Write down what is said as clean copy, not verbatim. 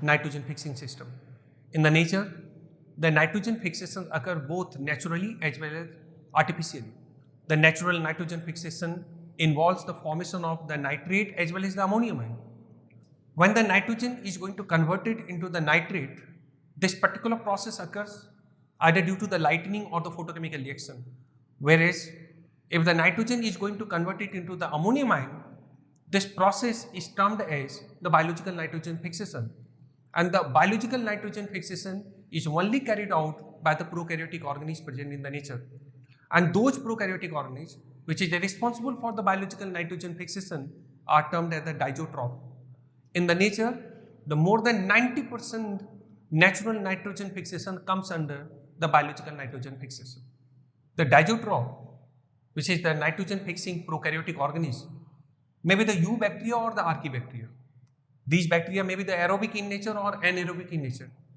nitrogen fixing system. In the nature, the nitrogen fixations occur both naturally as well as artificially. The natural nitrogen fixation involves the formation of the nitrate as well as the ammonium ion. When the nitrogen is going to convert it into the nitrate, this particular process occurs either due to the lightning or the photochemical reaction. Whereas if the nitrogen is going to convert it into the ammonium ion, this process is termed as the biological nitrogen fixation. And the biological nitrogen fixation is only carried out by the prokaryotic organisms present in the nature. And those prokaryotic organisms which is responsible for the biological nitrogen fixation are termed as the diazotroph. In the nature, the more than 90% natural nitrogen fixation comes under the biological nitrogen fixation. The diazotroph, which is the nitrogen fixing prokaryotic organism, may be the eubacteria or the archaebacteria. These bacteria may be the aerobic in nature or anaerobic in nature.